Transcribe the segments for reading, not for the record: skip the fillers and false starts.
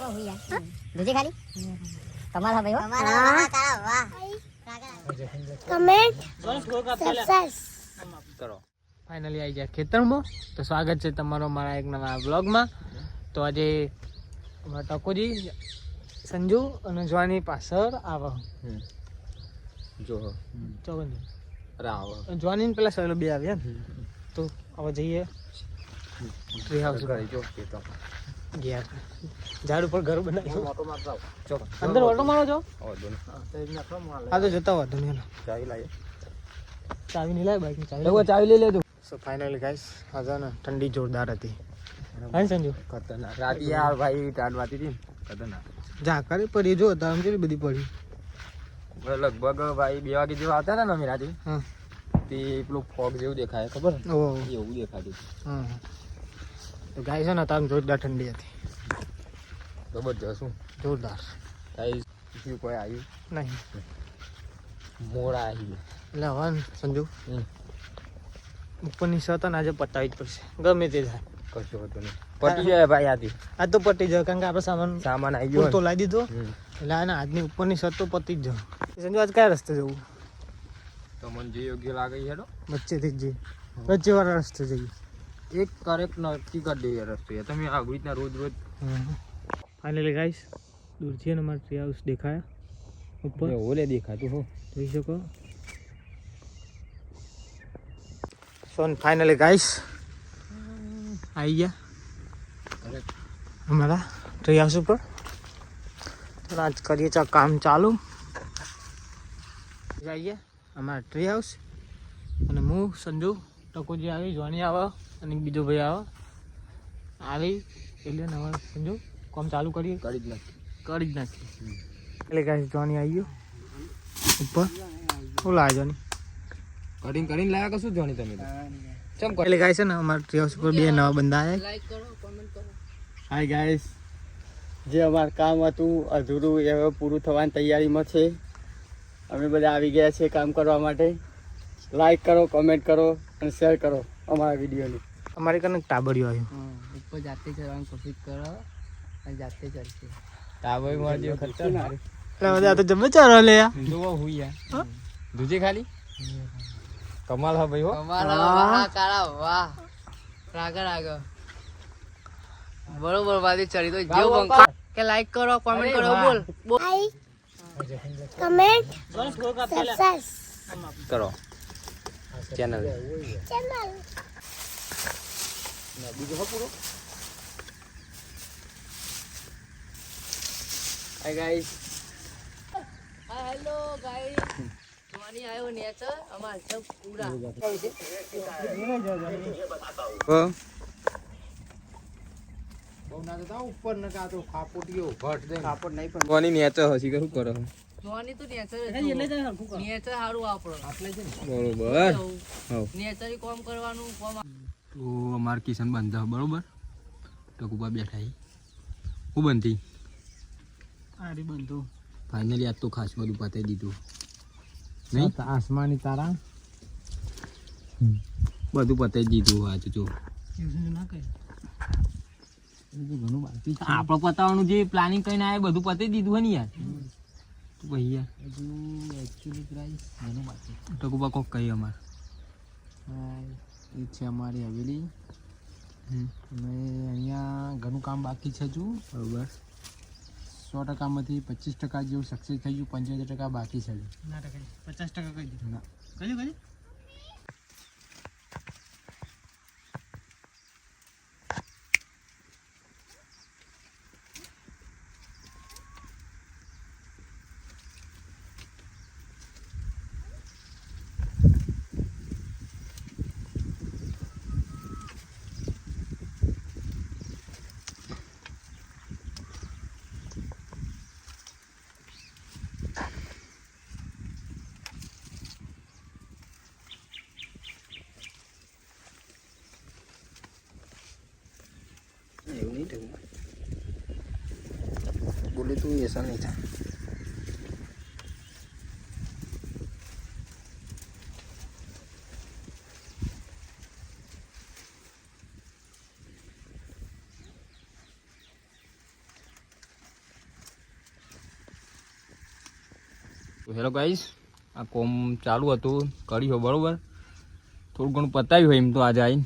दूजे खाली कमाल है भाई वाह कमेंट सब्सक्राइब करो। फाइनली आई गया खेतर में तो स्वागत है तमारो मारा एक नवा ब्लॉग में। तो आज टकोजी संजू और जवानी पासर आवा जो चौबन राव जवानी पेला सहेलो बे आव्या तो अब जाइए ट्री हाउस ઘરે જો કે તો गया झाड़ पर घर बनायो મોટો માર જાવ ચલો अंदर ऑटो मारो जो ઓ દોન तो इन अपना माल आ तो जता हुआ दुनिया ना ચાવી લાય चाबी नहीं लाए बाइक में चाबी લેવો ચાવી લઈ લેજો सो फाइनली गाइस आज ना ठंडी जोरदार थी हां संजू ખતરનાક રાતી યાર ભાઈ ટાટ વાતી હતી ખતરનાક जा करे पर ये जो था हम चली बड़ी पड़ी લગભગ ભાઈ 2 વાગે જેવા આવતા હતા ને અમે રાતે हां તે પેલું ફોગ જેવું દેખાય ખબર ओ એવું દેખાતું हां तो गाइस ना ताम जोरदार ठंडी थी જબરજસ્ત શું जोरदार કાઈ શું કોઈ આવ્યું नहीं મોડા આવી એટલે હવે સંજુ ઉપરની છત ને આજે પટાવી જ પડશે ગમે તે થાય કશું હતું નહીં પટી જાય ભાઈ આથી આ તો પટી જાય કારણ કે આપણે સામાન આવી ગયો તો લાવી દીધો એટલે આને આજની ઉપરની છત તો પતી જ જાય સંજુ આજ કયા રસ્તે જવું તો મને જે યોગ્ય લાગે છે હેડો વચ્ચેથી જ જઈએ વચ્ચેવાળા રસ્તે જઈએ એક કરેક્ટ નક્કી કરી દઈએ રસ્તો તમે આવી રીતના રોજ રોજ ફાઇનલી ગાઈસ દૂરથી ને અમારા ટ્રી હાઉસ દેખાયા ઉપર ઓલે દેખાતું હો જોઈ શકો સો ફાઇનલી ગાઈસ આવી ગયા हमारा ट्री हाउस ऊपर तो आज करिए काम चालू जाइए हमारा ट्री हाउस અને હું સંજુ ટકોજી આવી જોની આવે અને બીજો ભાઈ આવે આવી એટલે નવા સંજુ કામ ચાલુ કરીએ કરી જ નાખી એટલે ગાઈસ જોની આવી ગયો ઉપર શું લાગે જોની કરીને લાયા કશું જોણી તમે તો ચમ એટલે ગાઈસ છે ને અમારા ટ્રી હાઉસ ઉપર બે નવા બંદા આવ્યા લાઈક કરો કોમેન્ટ કરો હાય ગાઈસ જે અમારું કામ હતું અધૂરું એ હવે પૂરું થવાની તૈયારીમાં છે અમે બધા આવી ગયા છે કામ કરવા માટે લાઈક કરો કોમેન્ટ કરો અને શેર કરો અમારા વિડીયોને અમારે કને ટાબડિયો આવ્યો ઉપર જાતે ચડવાની કોશિશ કરો અને જાતે ચડશે તાબોય મારજો ખતરનાક એટલે બધા તો જમે ચારો લે જોવો હુઈયા દૂજે ખાલી કમાલ હા ભાઈ હો વાહ કાળા વાહ રાગા રાગા બરોબર વાદી ચડી તો જેવ બંકો કે લાઈક કરો કોમેન્ટ કરો બોલ કમેન્ટ સબસ્ક્રાઇબ કરો ચેનલ બીજો હો પૂરો હાય ગાઈસ હેલો ગાઈસ જોવાની આવ્યો નેચર અમાર સબ પૂરા ઉપર ન કા તો ખાપોટીઓ ભટ દે ખાપોટ નહીં પણ કોની નેચર હસી કરું કરો જોવાની તો નેચર નેચર સારું આપણો આપણે છે બરોબર નેચર કામ કરવાનું કામ તો અમાર કિશન બંધા બરોબર ટકુબા બેઠા હું બંધી આરી બંધો ફાઇનલી આજ તો ખાસ બધું પતાવી દીધું નહીં આસમાની તારા બધું પતાવી દીધું આજ જો ના કહે ઘણું બાકી છે આપણે પતાવવાનું જે પ્લાનિંગ કરીને આવે બધું પતાવી દીધું હોય ને યાર તો ભાઈ યાર હજુ એકચ્યુઅલી પ્રાઇસ ઘણું બાકી ટકુબા કોક કહી અમાર એ છે અમારી હવેલી અને અહીંયા ઘણું કામ બાકી છે હજુ બરોબર 100%માંથી 25% જેવું સક્સેસ થઈ ગયું 75% બાકી છે ના 50% કહી દીધું ના કહ્યું એવું નહીં થયું બોલે તું ऐसा नहीं था હેલો ગાઈસ, આ કોમ ચાલુ હતું કર્યું બરોબર, થોડું ઘણું પતાવ્યું હોય એમ તો આજે આવીને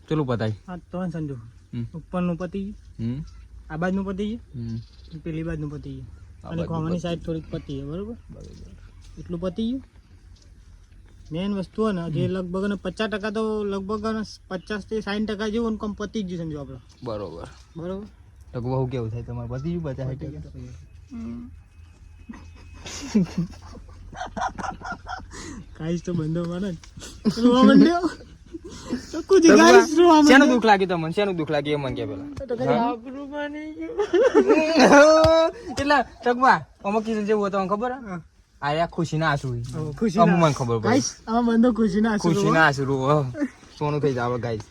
ચેલું પતાવી હા તો સંજુ ઉપરનું પતી ગયું, આ બાજુનું પતી ગયું, પેલી બાજુનું પતી ગયું અને ખોવાની સાઈડ થોડીક પતી ગઈ બરોબર. એટલું પતી ગયું. મેન વસ્તુ ને જે લગભગ 50% તો લગભગ 50 થી 60% જેવું કામ પતી જ ગયું સમજો આપણે. બરોબર બરોબર. તો બહુ કેવું થાય તમારે પતી ગયું 50-60%? ગાઈસ તો બંધો મને રોવા માંડ્યો. તો કુજી ગાઈસ રોવા માંડ્યો. શેનું દુઃખ લાગ્યું તમને? શેનું દુઃખ લાગ્યું એ મને કે પેલા. તો કદી આબરૂ બની ગયું. એટલે ટકવા અમુક કિસ્સો જેવું હતું ખબર હે? આયા ખુશીના આંસુ. ખુશીના મને ખબર પડે. ગાઈસ આમાં બંધો ખુશીના આંસુ. ખુશીના આંસુ સોનું થઈ જાવ ગાઈસ.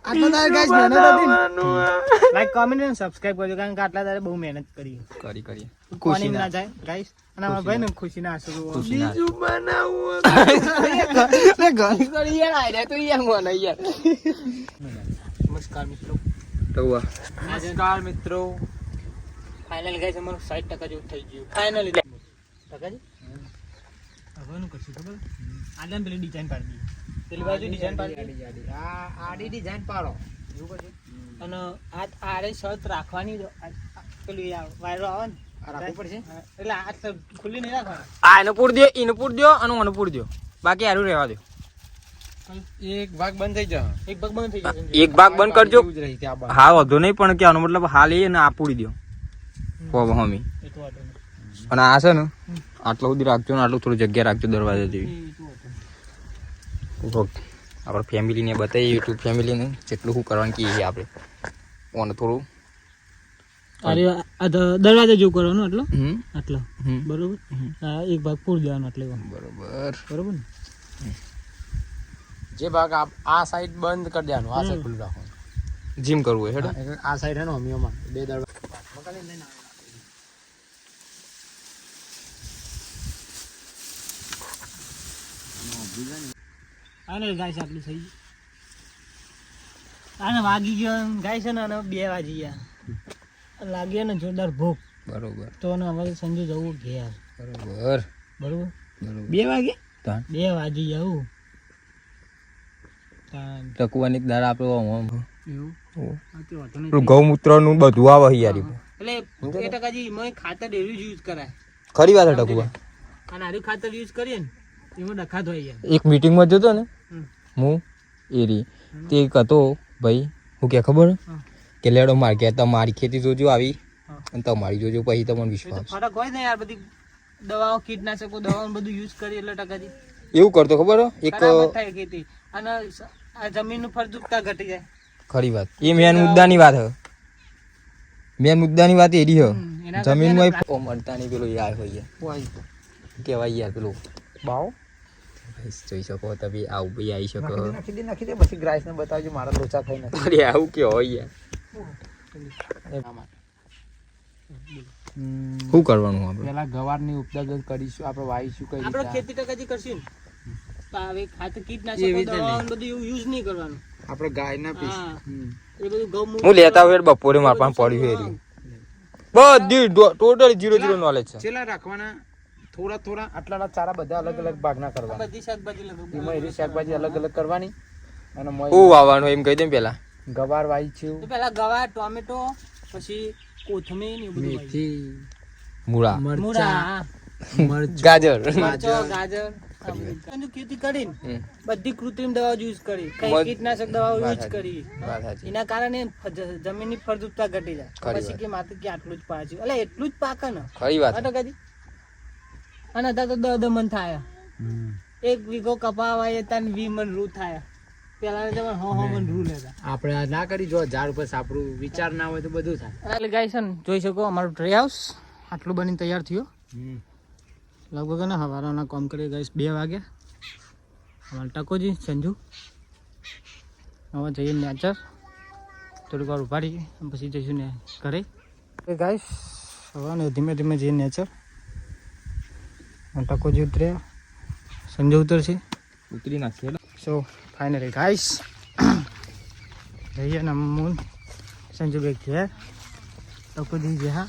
આટલા દાડે ગાઈસ મહેનત હતી. લાઈક કમેન્ટ અને સબસ્ક્રાઇબ કરજો કારણ કે આટલા દાડે બહુ મહેનત કરી. કોની ના જાય ગાઈસ. અને અમારા ભાઈ ને ખુશીના આંસુ. બીજું બનાવું. લે ગણી કરી યાર આઈ રે તો યાર મને યાર. નમસ્કાર મિત્રો. ટકવા. નમસ્કાર મિત્રો. ફાઇનલ ગાઈસ અમારું 60% જેવું થઈ ગયું. ફાઇનલી ટકાજી હવાનું કશું ખબર આદમ પેલી ડિઝાઇન પાડી દીધી. પેલી બાજુ ડિઝાઇન પાડી આ આડી ડિઝાઇન પાડો એવું કરજો. અને આ આરે શર્ટ રાખવાની પેલું વાયરો આવે ને રાખવું પડશે. એટલે આ તો ખુલ્લી નહીં રાખવાની. આ એને પૂર દો, એને પૂર દો અને ઓને પૂર દો. બાકી હારું રહેવા દો. એક ભાગ બંધ થઈ જશે. એક ભાગ બંધ થઈ જશે. એક ભાગ બંધ કરજો. હા વધુ નહીં પણ કહેવાનો મતલબ હાલ એ ને આ પૂરી દો. હોમી એ તો વાતો નહીં. અને આ છે ને આટલું સુધી રાખજો ને આટલું થોડી જગ્યા રાખજો દરવાજા જેવી. આપણે ફેમિલીને બતાવીએ યુટ્યુબ ફેમિલીને જેટલું શું કરવાનું કહીએ આપણે ઓને થોડું દરવાજા જેવું કરવાનું આટલો આટલો બરોબર. એક ભાગ પૂર દેવાનો એટલે બરોબર બરોબર ને. જે ભાગ આ સાઈડ બંધ કરી દેવાનું, આ સાઈડ ખુલ્લું રાખવાનું. જીમ કરવું હોય હેડો. આ સાઈડ હે ને અમીઓમાં બે દરવાજા આને ગાઈસ આટલું થઈ ગયું. આને વાગી ગયો ગાઈસ ને અને 2 વાગી ગયા લાગ્યો ને જોરદાર ભૂખ. બરોબર. તો ને હવે સંજુ જવું ઘેર. બરોબર બરોબર. 2 વાગે 2 વાગી જવું. ટકવાની દાડા આપણે એવું ગૌમૂત્ર નું બધું આવે યાર. એટલે 2% મેં ખાતર એવું યુઝ કરાય. ખરી વાત ટકવા. અને આરું ખાતર યુઝ કરીએ ને એમાં ડખા થઈ જાય. એક મીટિંગમાં જતો ને હું એરી તે એક હતો ભાઈ હું કે ખબર કે લેડો માર કે તમારી ખેતી જોજો આવી અને તમારી જોજો પછી તમને વિશ્વાસ. ફરક હોય ને યાર, બધી દવાઓ કીટનાશકો દવાઓ બધું યુઝ કરી એટલે ટકાજી એવું કરતો ખબર એક ખરાબ થાય ખેતી અને આ જમીનનું ફળદ્રુપતા ઘટી જાય. ખરી વાત. એ મેન મુદ્દાની વાત હ. મેન મુદ્દાની વાત એરી હ જમીનમાં મળતાની પેલો યાર હોય કેવાય યાર પેલું બાવ જોઈ શકો તમે આવું ભાઈ આવી શકો. નાખી દે પછી ગ્રાઈસ ને બતાવજો મારા લોચા થઈ નથી. અરે આવું કે હોય યાર શું કરવાનું આપણે પેલા ગવારની ઉપદાન કરીશું આપણે, વાવીશું કઈ આપણે રીતે ખેતી ટકાજી કરશું ને હવે ખાતર કીટનાશકો દવાઓ બધું યુઝ નહીં કરવાનું. આપણે ગાયના પીસ હા એ બધું ગૌમૂત્ર હું લેતા હોય બપોરે મારા પાસે પડ્યું એરી બધી ટોટલ 0 નોલેજ છે. ચેલા રાખવાના થોડા થોડા આટલા ચારા બધા અલગ અલગ ભાગના કરવાના. બધી શાકભાજી લગાવવું. એમાં એરી શાકભાજી અલગ અલગ કરવાની અને હું વાવવાનું એમ કહી દે પેલા. ગવાર વાવી છે, તો પેલા ગવાર, ટોમેટો, પછી કોથમીર ને એવું બધું વાવીએ. મેથી, મૂળા મૂળા, ગાજર મરચો, ગાજર બધું ખેતી કરીને બધી કૃત્રિમ દવાઓ યુઝ કરી, કઈ કીટનાશક દવાઓ યુઝ કરી. વાત સાચી. એના કારણે જમીનની ફળદ્રુપતા ઘટી જાય. ખરી પછી કે માત્ર કે આટલું જ પાછું એટલે એટલું જ પાકે ને ખરી વાત. કદી અને અત્યારે તો 10 મણ થાય. 1 વીઘો કપા વાય તાન 20 મણ રૂ થાય. પેલા તો 100 મણ રૂ લેતા. આપણે આ ના કરી જો ઝાડ ઉપર સાપડું વિચાર ના હોય તો બધું થાય. એટલે ગાઈસ જોઈ શકો અમારું ટ્રી હાઉસ આટલું બની તૈયાર થયો. લગભગ ને હવારના કામ કરીએ ગાઈસ 2 વાગ્યા. અમારા ટકોજી સંજુ હવે જઈએ નેચર થોડીક વાર ઉભા રહીએ પછી જઈશું ને ઘરે. ગાઈસ હવે ધીમે ધીમે જઈએ નેચર. ટકોજી ઉતર્યા, સંજુ ઉતરશે, ઉતરી નાખીએ. સો ફાઇનલી ગાઈસ જઈએ ને મૂન સંજુ બેગ ઘેર ટકોજી જે હા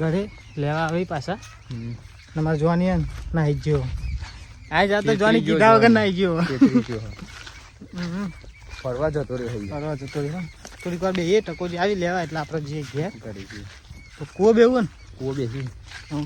ઘરે લેવા આવી પાછા તમારે જોવાની હે નાઈ ગયો આ જા તો જોવાની કીધા વગર નાઈ ગયો ફરવા જતો રહ્યો ફરવા જતો રહ્યો થોડીક વાર બે ટકો જે આવી લેવા એટલે આપણે જે ઘેર તો કુવો બેવું ને કુવો બેસી હં